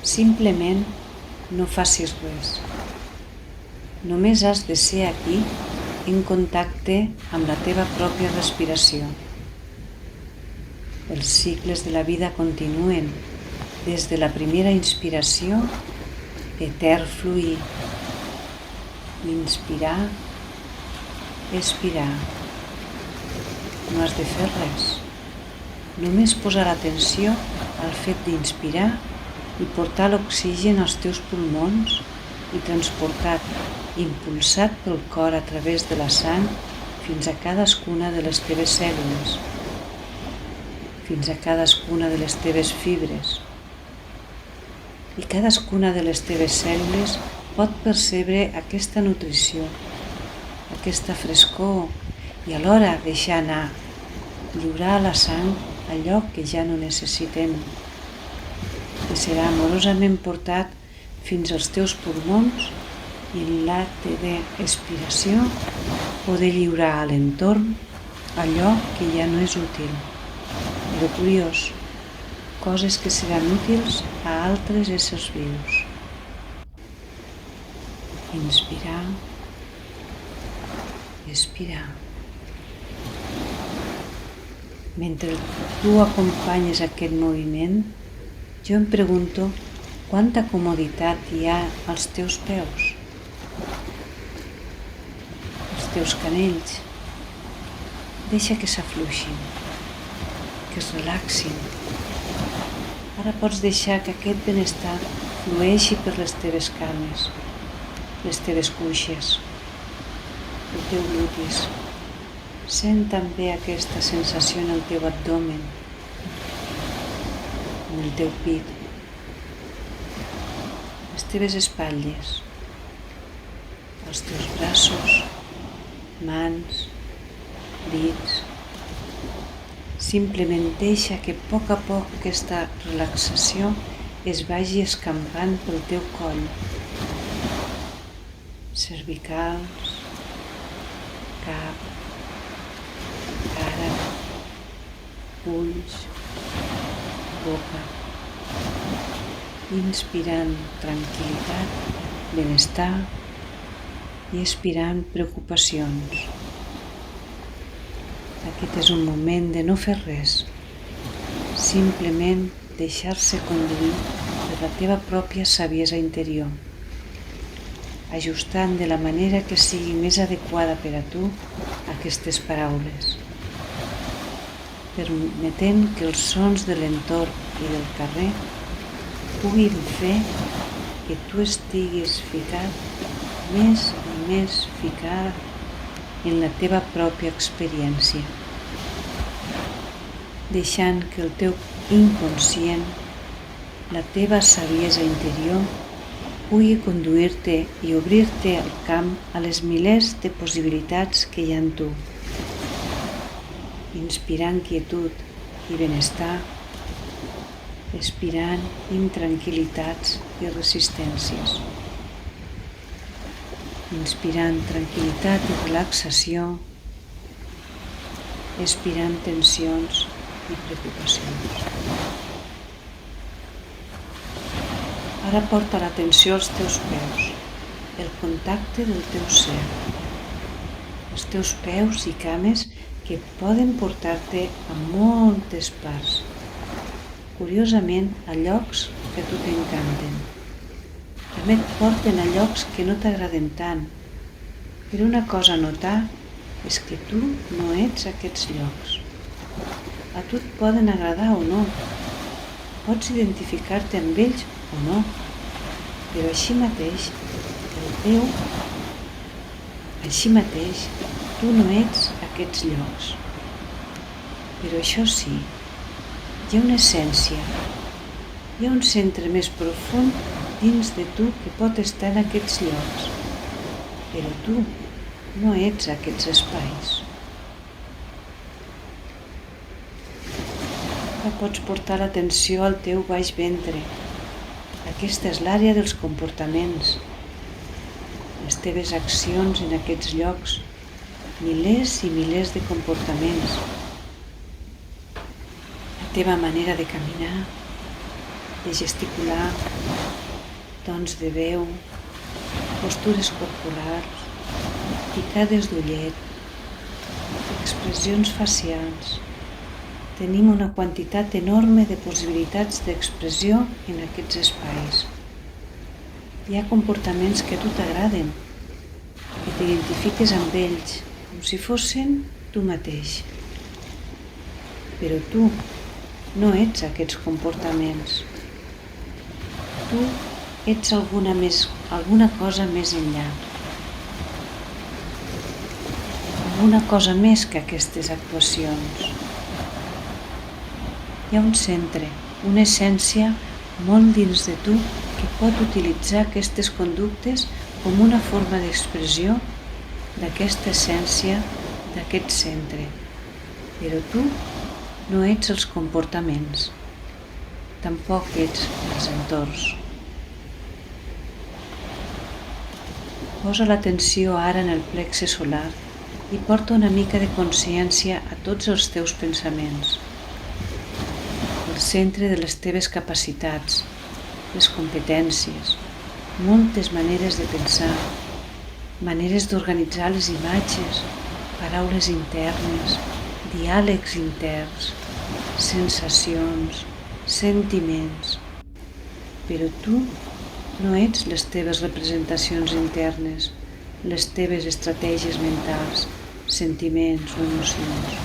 Simplement no facis res. Només has de ser aquí en contacte amb la teva pròpia respiració. Els cicles de la vida continuen des de la primera inspiració, eter fluir, inspirar, expirar. No has de fer res, només posar atenció al fet d'inspirar i portar l'oxigen als teus pulmons i transportat, impulsat pel cor a través de la sang fins a cadascuna de les teves cèl·lules, fins a cadascuna de les teves fibres. I cadascuna de les teves cèl·lules pot percebre aquesta nutrició, aquesta frescor i alhora deixar anar, lliurar a la sang allò que ja no necessitem, que serà amorosament portat fins als teus pulmons i en l'acte d'expiració poder lliurar a l'entorn allò que ja no és útil. Però curiós, coses que seran útils a altres éssers vius. Inspirar, expirar. Mentre tu acompanyes aquest moviment, jo em pregunto quanta comoditat hi ha als teus peus, als teus canells. Deixa que s'afluixin, que es relaxin. Ara pots deixar que aquest benestar flueixi per les teves cames, les teves cuixes, el teu glutis. Sent també aquesta sensació en el teu abdomen, en el teu pit, les teves espatlles, els teus braços, mans, dits. Simplement deixa que a poc aquesta relaxació es vagi escampant pel teu coll, cervicals, cap, cara, ulls, boca. Inspirant tranquil·litat, benestar i expirant preocupacions. Aquest és un moment de no fer res, simplement deixar-se conduir per la teva pròpia saviesa interior, ajustant de la manera que sigui més adequada per a tu aquestes paraules, permetent que els sons de l'entorn i del carrer puguin fer que tu estiguis ficat més i més ficat en la teva pròpia experiència, deixant que el teu inconscient, la teva saviesa interior, pugui conduir-te i obrir-te el camp a les milers de possibilitats que hi ha en tu, inspirant quietud i benestar, expirant intranquil·litats i resistències. Inspirant tranquil·litat i relaxació, expirant tensions i preocupacions. Ara porta l'atenció als teus peus, el contacte del teu ser, els teus peus i cames que poden portar-te a moltes parts, curiosament a llocs que a tu t'encanten. També et porten a llocs que no t'agraden tant, però una cosa a notar és que tu no ets aquests llocs. A tu et poden agradar o no, pots identificar-te amb ells o no, però així mateix tu no ets aquests llocs. Però això sí, hi ha una essència, hi ha un centre més profund dins de tu que pot estar en aquests llocs, però tu no ets aquests espais. Ara pots portar l'atenció al teu baix ventre. Aquesta és l'àrea dels comportaments, les teves accions en aquests llocs, milers i milers de comportaments. La teva manera de caminar, de gesticular, tons de veu, postures corporals, picades d'ullet, expressions facials. Tenim una quantitat enorme de possibilitats d'expressió en aquests espais. Hi ha comportaments que a tu t'agraden, que t'identifiques amb ells, com si fossin tu mateix. Però tu no ets aquests comportaments. Tu ets alguna cosa més enllà. Alguna cosa més que aquestes actuacions. Hi ha un centre, una essència molt dins de tu que pot utilitzar aquestes conductes com una forma d'expressió d'aquesta essència, d'aquest centre. Però tu no ets els comportaments, tampoc ets els entorns. Posa l'atenció ara en el plexe solar i porta una mica de consciència a tots els teus pensaments. El centre de les teves capacitats, les competències, moltes maneres de pensar, maneres d'organitzar les imatges, paraules internes, diàlegs interns, sensacions, sentiments. Però tu no ets les teves representacions internes, les teves estratègies mentals, sentiments o emocions.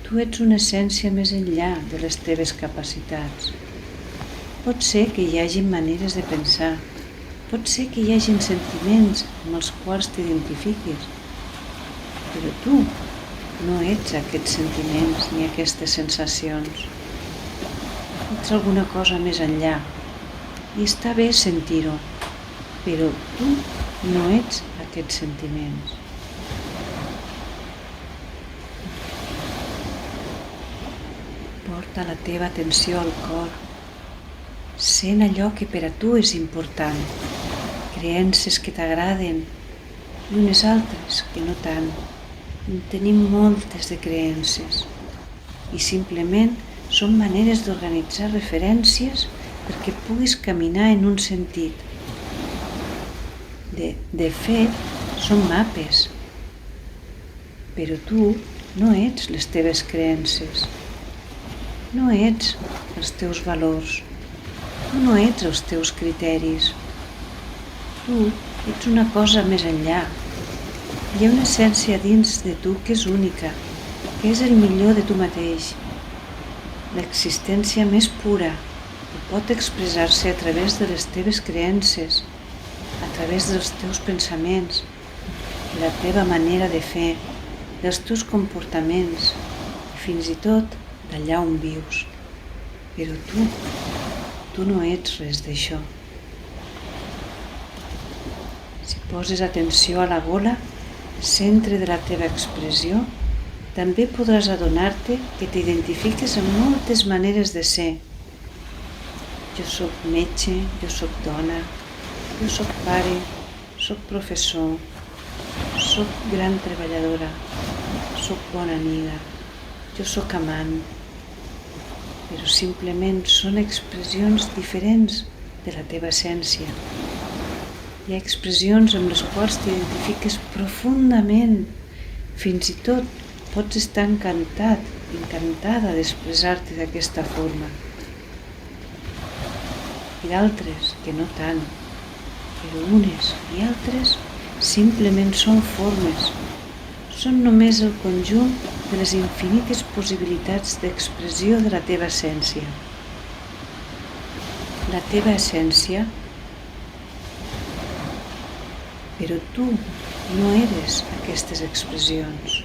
Tu ets una essència més enllà de les teves capacitats. Pot ser que hi hagi maneres de pensar, pot ser que hi hagi sentiments amb els quals t'identifiquis, però tu no ets aquests sentiments ni aquestes sensacions. Ets alguna cosa més enllà i està bé sentir-ho, però tu no ets aquests sentiments. Porta la teva atenció al cor. Sent allò que per a tu és important, creences que t'agraden i unes altres que no tant. En tenim moltes de creences i simplement són maneres d'organitzar referències perquè puguis caminar en un sentit. De fet, són mapes, però tu no ets les teves creences, no ets els teus valors, tu no ets els teus criteris, tu ets una cosa més enllà. Hi ha una essència dins de tu que és única, que és el millor de tu mateix, l'existència més pura que pot expressar-se a través de les teves creences, a través dels teus pensaments, de la teva manera de fer, dels teus comportaments i fins i tot d'allà on vius. Però tu no ets res d'això. Si poses atenció a la gola, centre de la teva expressió, també podràs adonar-te que t'identifiques amb moltes maneres de ser. Jo soc metge, jo soc dona, jo soc pare, soc professor, soc gran treballadora, soc bona amiga, jo soc amant, però simplement són expressions diferents de la teva essència. Hi ha expressions amb les quals t'identifiques profundament, fins i tot pots estar encantada d'expressar-te d'aquesta forma. I d'altres que no tant, però unes i altres simplement són formes, són només el conjunt de les infinites possibilitats d'expressió de la teva essència. La teva essència, però tu no eres aquestes expressions.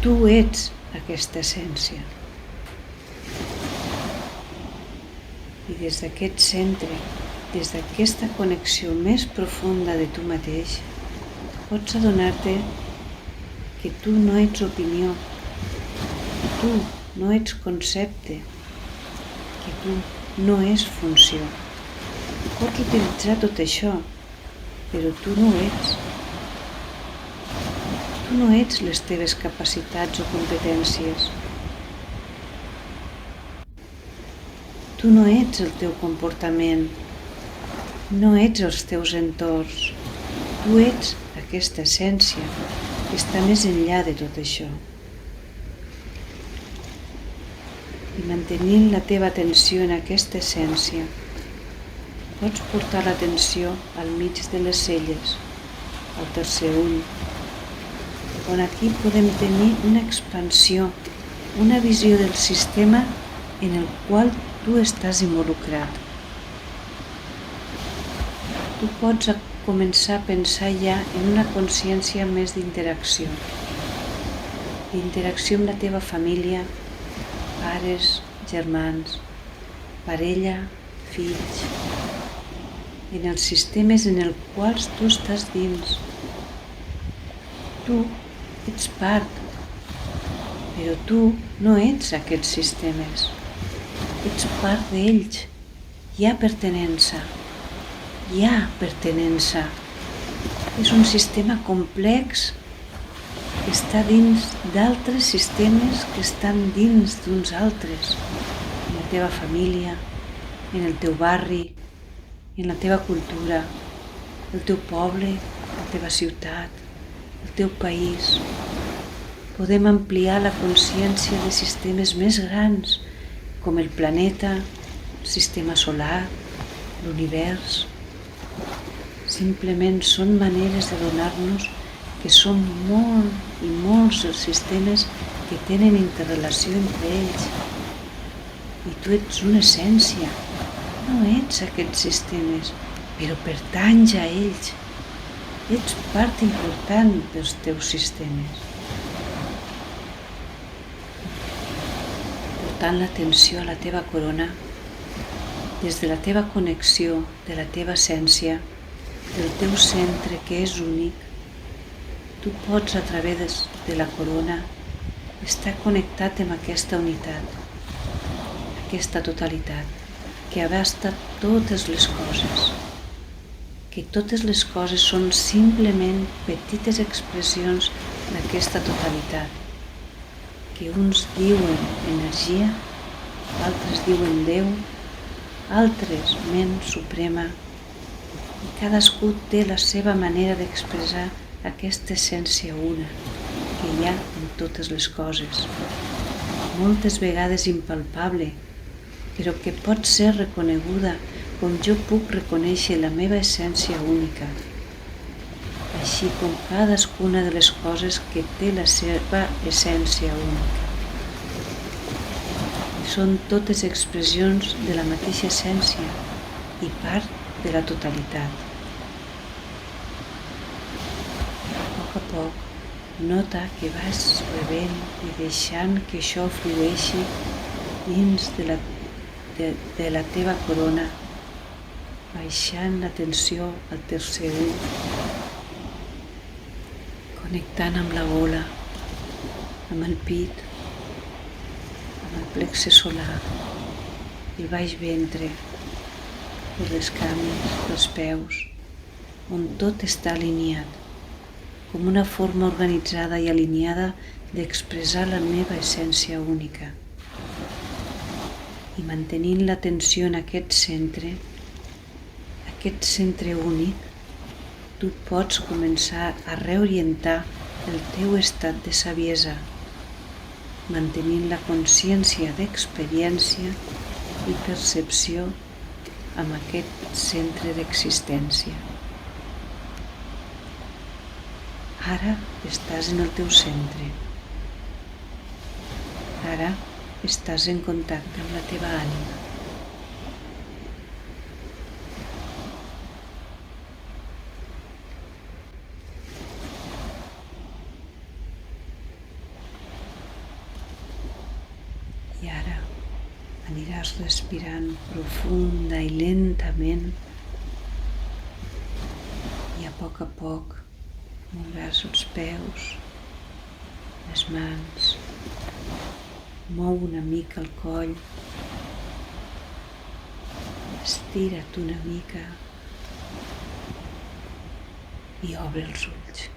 Tu ets aquesta essència. I des d'aquest centre, des d'aquesta connexió més profunda de tu mateix, pots adonar-te que tu no ets opinió, que tu no ets concepte, que tu no és funció. Pots utilitzar tot això, però tu no ho ets. Tu no ets les teves capacitats o competències. Tu no ets el teu comportament, no ets els teus entorns, tu ets aquesta essència que està més enllà de tot això. I mantenint la teva atenció en aquesta essència, pots portar l'atenció al mig de les celles, al tercer ull, on aquí podem tenir una expansió, una visió del sistema en el qual tu estàs involucrat. Tu pots començar a pensar ja en una consciència més d'interacció. D'interacció amb la teva família, pares, germans, parella, fills, en els sistemes en els quals tu estàs dins. Tu ets part, però tu no ets aquests sistemes. Ets part d'ells. Hi ha pertinença. Hi ha pertinença. És un sistema complex que està dins d'altres sistemes que estan dins d'uns altres. En la teva família, en el teu barri, en la teva cultura, el teu poble, la teva ciutat, el teu país. Podem ampliar la consciència de sistemes més grans, com el planeta, el sistema solar, l'univers. Simplement són maneres de donar-nos que són molt i molts els sistemes que tenen interrelació entre ells. I tu ets una essència, no ets aquests sistemes, però pertanys a ells. Ets part important dels teus sistemes. Portant l'atenció a la teva corona, des de la teva connexió, de la teva essència, del teu centre que és únic, tu pots a través de la corona estar connectat amb aquesta unitat, aquesta totalitat, que abasta totes les coses, que totes les coses són simplement petites expressions d'aquesta totalitat, que uns diuen energia, altres diuen Déu, altres ment suprema, i cadascú té la seva manera d'expressar aquesta essència una que hi ha en totes les coses, moltes vegades impalpable, però que pot ser reconeguda com jo puc reconèixer la meva essència única, així com cadascuna de les coses que té la seva essència única. I són totes expressions de la mateixa essència i part de la totalitat. A poc, nota que vas rebent i deixant que això flueixi dins de la teva corona, baixant l'atenció al tercer ull, connectant amb la gola, amb el pit, amb el plexe solar, el baix ventre, per les cames, pels peus, on tot està alineat, com una forma organitzada i alineada d'expressar la meva essència única. I mantenint l'atenció en aquest centre únic, tu pots començar a reorientar el teu estat de saviesa, mantenint la consciència d'experiència i percepció amb aquest centre d'existència. Ara estàs en el teu centre. Ara estàs en contacte amb la teva ànima. I ara aniràs respirant profunda i lentament i a poc mouràs els peus, les mans, mou una mica el coll, estira't una mica i obre els ulls.